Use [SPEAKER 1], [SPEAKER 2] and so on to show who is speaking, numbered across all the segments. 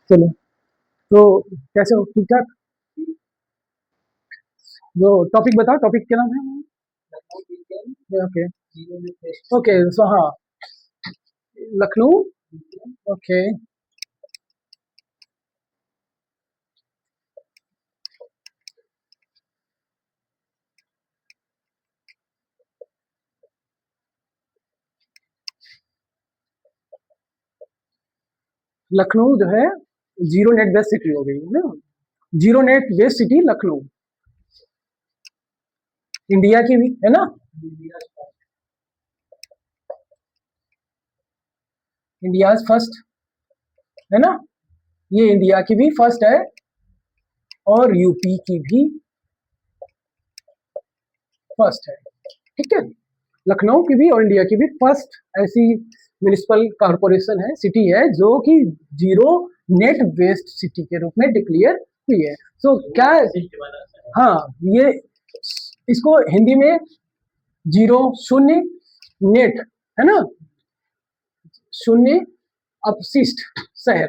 [SPEAKER 1] चलो, तो कैसे हो? ठीक ठाक? जो टॉपिक बताओ, टॉपिक क्या नाम है? ओके। ओके, सो हाँ, लखनऊ। ओके। लखनऊ जो है जीरो नेट बेस्ड सिटी हो गई है ना। Zero net based city Lucknow, India की भी है ना। इंडिया फर्स्ट है ना, ये इंडिया की भी फर्स्ट है और यूपी की भी फर्स्ट है। ठीक है, लखनऊ की भी और इंडिया की भी फर्स्ट ऐसी म्यूनिसिपल कॉरपोरेशन है, सिटी है जो कि जीरो नेट वेस्ट सिटी के रूप में डिक्लेयर हुई है। सो क्या हाँ, ये इसको हिंदी में जीरो शून्य नेट है ना, शून्य अपशिष्ट शहर,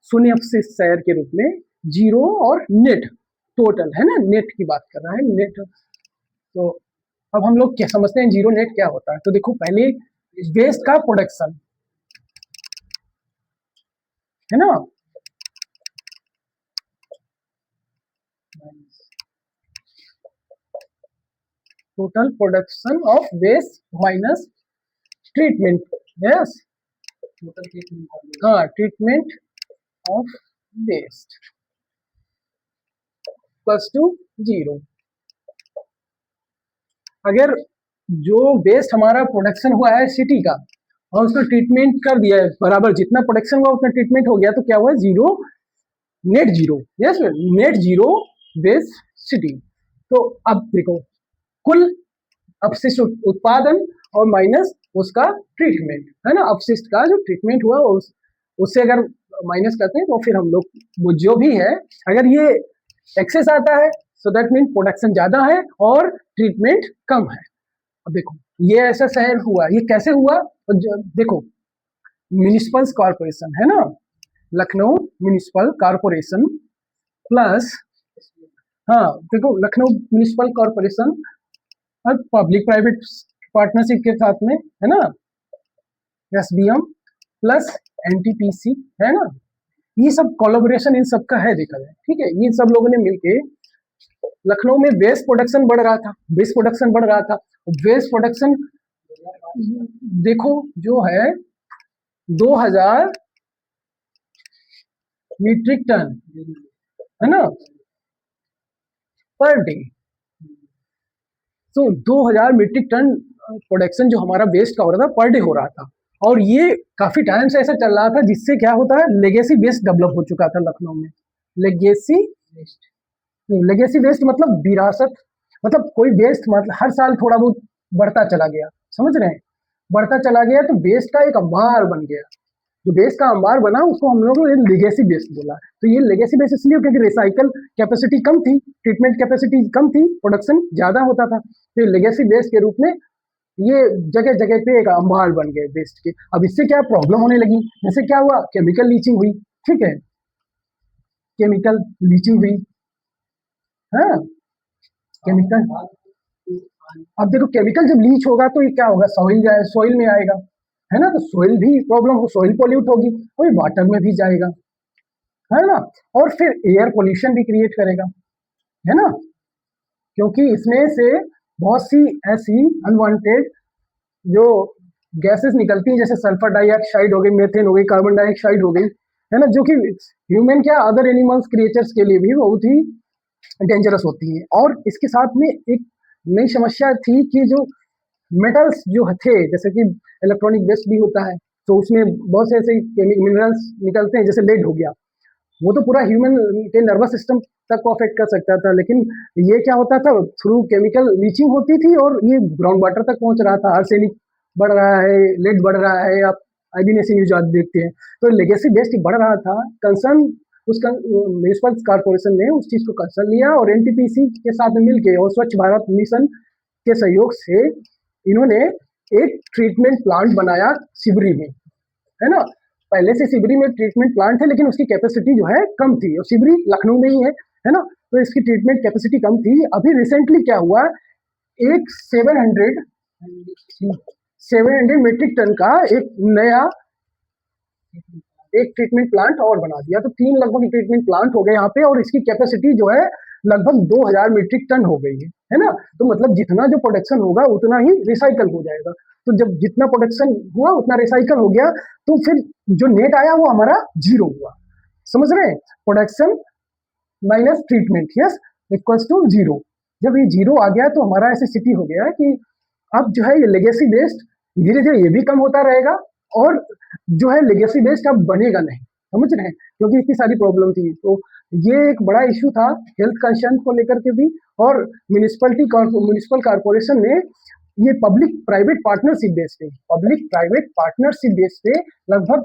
[SPEAKER 1] शून्य अपशिष्ट शहर के रूप में जीरो और नेट टोटल है ना, नेट की बात कर रहा है नेट। तो अब हम लोग क्या समझते हैं जीरो नेट क्या होता है। तो देखो, पहले वेस्ट का प्रोडक्शन है ना, total production of waste minus treatment. Yes, हाँ, treatment of waste plus two zero. अगर जो वेस्ट हमारा प्रोडक्शन हुआ है सिटी का और उसका ट्रीटमेंट कर दिया है, बराबर जितना प्रोडक्शन हुआ उतना ट्रीटमेंट हो गया, तो क्या हुआ? Zero net zero. Yes, net zero waste city. तो अब देखो, कुल अपशिष्ट उत्पादन और माइनस उसका ट्रीटमेंट है ना, अपशिष्ट का जो ट्रीटमेंट हुआ उससे अगर माइनस करते हैं तो फिर हम लोग वो जो भी है, अगर ये एक्सेस आता है सो दैट मीन प्रोडक्शन ज्यादा है और ट्रीटमेंट कम है। अब देखो, ये ऐसा शहर हुआ, ये कैसे हुआ? तो देखो, म्यूनिसिपल कॉरपोरेशन है ना, लखनऊ म्यूनिसिपल कॉरपोरेशन प्लस, हाँ देखो, लखनऊ म्यूनिसिपल कॉरपोरेशन और पब्लिक प्राइवेट पार्टनरशिप के साथ में है ना, एसबीएम प्लस एनटीपीसी है ना, ये सब कोलैबोरेशन इन सब का है, देखा जाए ठीक है। ये सब लोगों ने मिलके लखनऊ में वेस्ट प्रोडक्शन बढ़ रहा था, वेस्ट प्रोडक्शन बढ़ रहा था। वेस्ट प्रोडक्शन देखो जो है 2000 मीट्रिक टन है ना पर डे। तो 2000 मीट्रिक टन प्रोडक्शन जो हमारा वेस्ट का हो रहा था पर डे हो रहा था, और ये काफी टाइम से ऐसा चल रहा था, जिससे क्या होता है, लेगेसी वेस्ट डेवलप हो चुका था लखनऊ में। लेगेसी वेस्ट, लेगेसी वेस्ट मतलब विरासत, मतलब कोई वेस्ट मतलब हर साल थोड़ा बहुत बढ़ता चला गया, समझ रहे हैं, बढ़ता चला गया तो वेस्ट का एक अंबार बन गया। जो बेस का अंबार बना उसको हम लोग ने लेगेसी बेस बोला। तो ये लेगेसी बेस इसलिए क्योंकि रिसाइकल कैपेसिटी कम थी, ट्रीटमेंट कैपेसिटी कम थी, प्रोडक्शन ज्यादा होता था, तो ये लेगेसी बेस के रूप में ये जगह जगह पे एक अंबार बन गए वेस्ट के। अब इससे क्या प्रॉब्लम होने लगी, जैसे क्या हुआ, केमिकल लीचिंग हुई, ठीक है, केमिकल लीचिंग हुई, हाँ, केमिकल। अब देखो, केमिकल जब लीच होगा तो ये क्या होगा, सॉइल जाए, सॉइल में आएगा है ना, तो सॉइल भी प्रॉब्लम हो, सॉइल पॉल्यूट होगी और वाटर में भी जाएगा है ना, और फिर एयर पोल्यूशन भी क्रिएट करेगा है ना, क्योंकि इसमें से बहुत सी ऐसी अनवांटेड जो गैसेस निकलती हैं, जैसे सल्फर डाइऑक्साइड हो गई, मेथेन हो गई, कार्बन डाइऑक्साइड हो गई है ना, जो कि ह्यूमन क्या अदर एनिमल्स क्रिएचर्स के लिए भी बहुत ही डेंजरस होती है। और इसके साथ में एक नई समस्या थी कि जो मेटल्स जो थे, जैसे कि इलेक्ट्रॉनिक वेस्ट भी होता है, तो उसमें बहुत से ऐसे मिनरल्स निकलते हैं, जैसे लेड हो गया, वो तो पूरा ह्यूमन के नर्वस सिस्टम तक को अफेक्ट कर सकता था, लेकिन ये क्या होता था, थ्रू केमिकल लीचिंग होती थी और ये ग्राउंड वाटर तक पहुंच रहा था। आर्सेनिक बढ़ रहा है, लेड बढ़ रहा है, आप आईबीएससी न्यूज आज देखते हैं, तो लेगेसी वेस्ट बढ़ रहा था। कंसर्न उसका म्यूनिसिपल कॉर्पोरेशन ने उस चीज को कंसर्न लिया और एनटीपीसी के साथ मिलकर और स्वच्छ भारत मिशन के सहयोग से इन्होंने एक ट्रीटमेंट प्लांट बनाया शिवरी में है ना, पहले से सिबरी में ट्रीटमेंट प्लांट है, लेकिन उसकी कैपेसिटी जो है कम थी, और सिबरी लखनऊ में ही है ना, तो इसकी ट्रीटमेंट कैपेसिटी कम थी। अभी रिसेंटली क्या हुआ, एक 700 मीट्रिक टन का एक नया एक ट्रीटमेंट प्लांट और बना दिया, तो 3 लगभग ट्रीटमेंट प्लांट हो गए यहाँ पे, और इसकी कैपेसिटी जो है लगभग 2000 मीट्रिक टन हो गई है ना। तो मतलब जितना जो प्रोडक्शन होगा उतना ही रिसाइकल हो जाएगा, तो जब जितना प्रोडक्शन हुआ उतना रिसाइकल हो गया, तो फिर जो नेट आया वो हमारा जीरो हुआ। समझ रहे हैं, production minus treatment yes equals to zero. जब ये जीरो आ गया तो हमारा ऐसी स्थिति हो गया कि अब जो है ये लेगेसी बेस्ड धीरे धीरे ये भी कम होता रहेगा, और जो है लेगेसी बेस्ड अब बनेगा नहीं, समझ रहे हैं, क्योंकि इतनी सारी प्रॉब्लम थी। तो ये एक बड़ा इश्यू था हेल्थ कंसर्न को लेकर के भी, और म्यूनिसिपल कॉर्पोरेशन ने ये पब्लिक प्राइवेट पार्टनरशिप बेस पे लगभग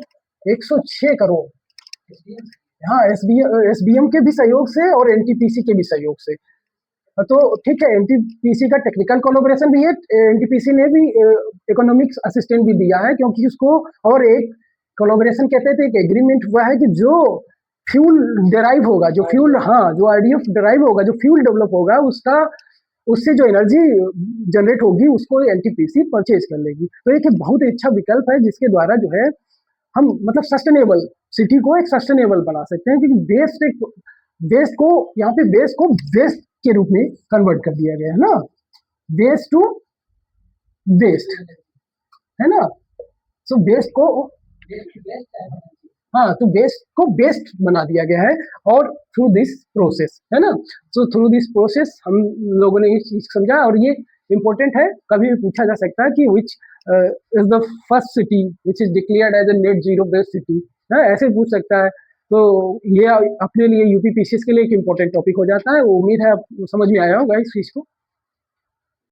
[SPEAKER 1] 106 करोड़, हाँ एसबीएम के भी सहयोग से और एनटीपीसी के भी सहयोग से। तो ठीक है, एनटीपीसी का टेक्निकल कोलैबोरेशन भी है, एनटीपीसी ने भी इकोनॉमिक्स असिस्टेंट भी दिया है, क्योंकि उसको, और एक कोलैबोरेशन कहते थे, एक एग्रीमेंट हुआ है कि जो फ्यूल डेराइव होगा, जो फ्यूल, हाँ जो आरडीएफ डेराइव होगा, जो फ्यूल डेवलप होगा, उससे जो एनर्जी जनरेट होगी उसको एनटीपीसी परचेज कर लेगी। तो एक बहुत अच्छा विकल्प है जिसके द्वारा जो है हम मतलब सस्टेनेबल सिटी को एक सस्टेनेबल बना सकते हैं, क्योंकि वेस्ट को यहाँ पे वेस्ट के रूप में कन्वर्ट कर दिया गया है ना, वेस्ट टू वेस्ट है ना। सो वेस्ट को, हाँ तो वेस्ट को बेस्ट बना दिया गया है, और थ्रू दिस प्रोसेस है ना। सो थ्रू दिस प्रोसेस हम लोगों ने ये चीज समझा, और ये इम्पोर्टेंट है, कभी भी पूछा जा सकता है कि which is the first city which is declared as a net zero based city, है ऐसे पूछ सकता है। तो ये अपने लिए यूपीपीसीएस के लिए एक इम्पोर्टेंट टॉपिक हो जाता है। उम्मीद है आप समझ में आया होगा इस चीज को।